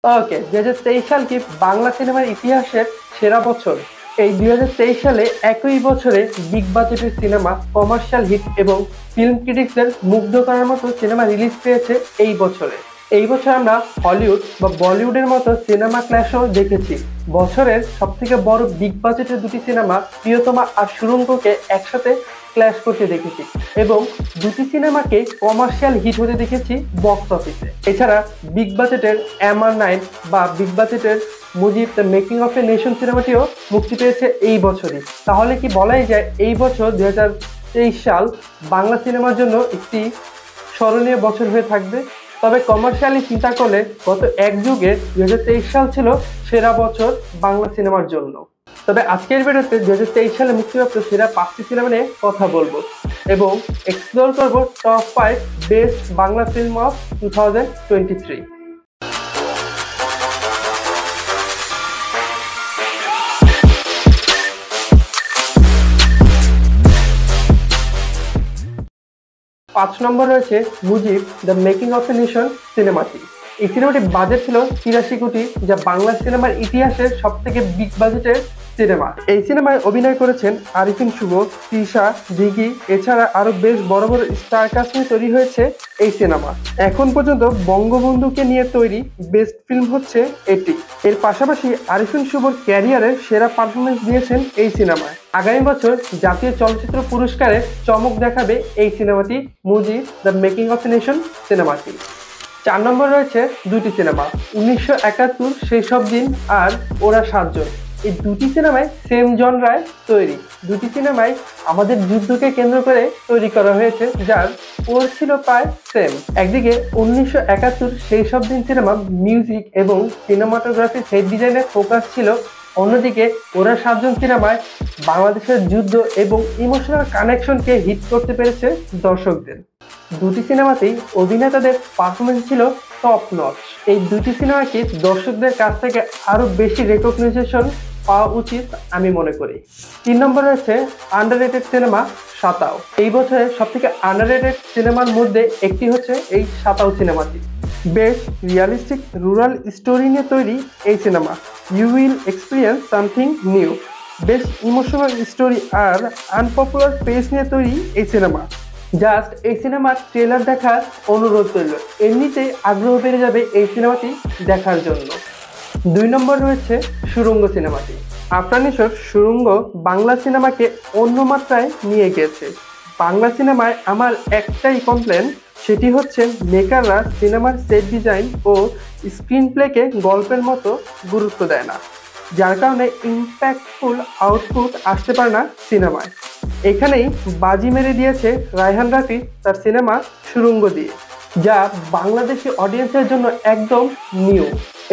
ওকে, 2023 সাল কি বাংলা সিনেমার ইতিহাসের সেরা বছর? এই 2023 সালে একই বছরে বিগ বাজেটের সিনেমা, কমার্শিয়াল হিট এবং ফিল্ম ক্রিটিক্সদের মুগ্ধ করার মতো সিনেমা রিলিজ পেয়েছে এই বছরে। এই বছর আমরা হলিউড বা বলিউডের মতো সিনেমা ক্ল্যাশও দেখেছি। বছরের সবথেকে বড় বিগ বাজেটের দুটি সিনেমা প্রিয়তমা আর সুড়ঙ্গকে একসাথে ক্ল্যাশ করতে দেখেছি এবং দুটি সিনেমাকে কমার্শিয়াল হিট হতে দেখেছি বক্স অফিসে। এছাড়া বিগ বাজেটের MR9 বা বিগ বাজেটের Mujib the making of a nation সিনেমাটিও মুক্তি পেয়েছে এই বছরই। তাহলে কি বলাই যায় এই বছর 2023 সাল বাংলা সিনেমার জন্য একটি স্মরণীয় বছর হয়ে থাকবে? তবে কমার্শিয়ালি চিন্তা করলে গত এক যুগে 2023 সাল ছিল সেরা বছর বাংলা সিনেমার জন্য। তবে আজকের ভিডিওতে 2023 সালে মুক্তিপ্রাপ্ত সেরা 5টি সিনেমা নিয়ে কথা বলবো এবং এক্সপ্লোর করব top 5 best Bangla film of 2023। 5 নম্বর রয়েছে Mujib the making of a nation সিনেমাটি। এই সিনেমাটির বাজেট ছিল 83 কোটি, যা বাংলা সিনেমার ইতিহাসের সব থেকে বিগ বাজেটের সিনেমা। এই সিনেমায় অভিনয় করেছেন আরিফিন শুভ, তৃষা, দিঘি, এছাড়া আরো বেশ বড় বড় স্টার কাস্ট নিয়ে তৈরি হয়েছে এই সিনেমা। এখন পর্যন্ত বঙ্গবন্ধুকে নিয়ে তৈরি বেস্ট ফিল্ম হচ্ছে এটি। এর পাশাপাশি আরিফিন শুভর ক্যারিয়ারের সেরা পারফরমেন্স দিয়েছেন এই সিনেমায়। আগামী বছর জাতীয় চলচ্চিত্র পুরস্কারে চমক দেখাবে এই সিনেমাটি, Mujib the making of a nation সিনেমাটি। 4 নম্বর রয়েছে দুটি সিনেমা, 1971 সেই সব দিন আর ওরা 7 জন। এই দুটি সিনেমায় সেম জনরায় তৈরি। দুটি সিনেমায় আমাদের যুদ্ধকে কেন্দ্র করে তৈরি করা হয়েছে, যার ওর ছিল প্রায় সেম। একদিকে 1971 সেই সব দিন সিনেমা মিউজিক এবং সিনেমাটোগ্রাফি সেট ডিজাইনের ফোকাস ছিল, অন্যদিকে ওরা 7 জন সিনেমায় বাংলাদেশের যুদ্ধ এবং ইমোশনাল কানেকশনকে হিট করতে পেরেছে দর্শকদের। দুটি সিনেমাতেই অভিনেতাদের পারফরমেন্স ছিল টপ নচ। এই দুটি সিনেমাকে দর্শকদের কাছ থেকে আরো বেশি রেকগনিশন পাওয়া উচিত আমি মনে করি। 3 নম্বর রয়েছে আন্ডাররেটেড সিনেমা সাতাও। এই বছরের সব থেকে আন্ডাররেটেড সিনেমার মধ্যে একটি হচ্ছে এই সাতাও সিনেমাটি। বেশ রিয়ালিস্টিক রুরাল স্টোরি নিয়ে তৈরি এই সিনেমা। You will experience something new. বেশ ইমোশনাল স্টোরি আর আনপপুলার পেস নিয়ে তৈরি এই সিনেমা। জাস্ট এই সিনেমার ট্রেলার দেখার অনুরোধ রইল, এমনিতেই আগ্রহ বেড়ে যাবে এই সিনেমাটি দেখার জন্য। 2 নম্বর রয়েছে সুড়ঙ্গ সিনেমাটি। আফরান নিশোর সুড়ঙ্গ বাংলা সিনেমাকে অন্য মাত্রায় নিয়ে গেছে। বাংলা সিনেমায় আমার একটাই কমপ্লেন, সেটি হচ্ছে মেকাররা সিনেমার সেট ডিজাইন ও স্ক্রিন প্লেকে গল্পের মতো গুরুত্ব দেয় না, যার কারণে ইম্প্যাক্টফুল আউটপুট আসতে পারে না সিনেমায়। এখানেই বাজি মেরে দিয়েছে রায়হান রাফি তার সিনেমা সুড়ঙ্গ দিয়ে, যা বাংলাদেশি অডিয়েন্সের জন্য একদম নিউ।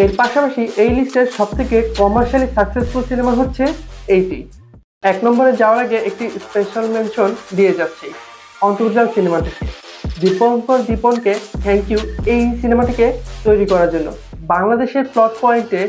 এর পাশাপাশি এই লিস্টের সব থেকে কমার্শিয়ালি সাকসেসফুল সিনেমা হচ্ছে এইটি। 1 নম্বরে যাওয়ার আগে একটি স্পেশাল মেনশন দিয়ে যাচ্ছি অন্তর্জাল সিনেমাটিকে। দীপনকে থ্যাংক ইউ এই সিনেমাটিকে তৈরি করার জন্য। বাংলাদেশের প্লট পয়েন্টে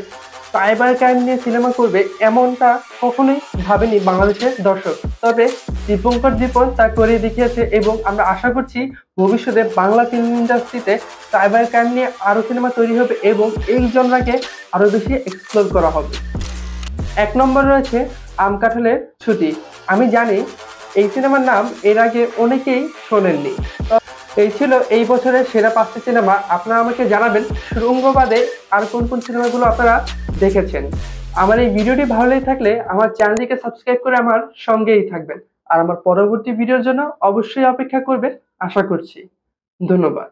সাইবার ক্রাইম নিয়ে সিনেমা করবে এমনটা কখনোই ভাবেনি বাংলাদেশের দর্শক, তবে দীপন তা করে দেখিয়েছে এবং আমরা আশা করছি ভবিষ্যতে বাংলা ফিল্ম ইন্ডাস্ট্রিতে সাইবার ক্রাইম নিয়ে আরো সিনেমা তৈরি হবে এবং এই জনরাকে আরো বেশি এক্সপ্লোর করা হবে। 1 নম্বর রয়েছে আম কাঁঠালের ছুটি। আমি জানি এই সিনেমার নাম এর আগে অনেকেই শোনেননি। এই ছিল এই বছরের সেরা 5টি সিনেমা। আপনারা আমাকে জানাবেন সুড়ঙ্গ বাদে আর কোন কোন সিনেমাগুলো আপনারা দেখেছেন। আমার এই ভিডিওটি ভালো লেগে থাকলে আমার চ্যানেলটিকে সাবস্ক্রাইব করে আমার সঙ্গেই থাকবেন আর আমার পরবর্তী ভিডিওর জন্য অবশ্যই অপেক্ষা করবেন আশা করছি। ধন্যবাদ।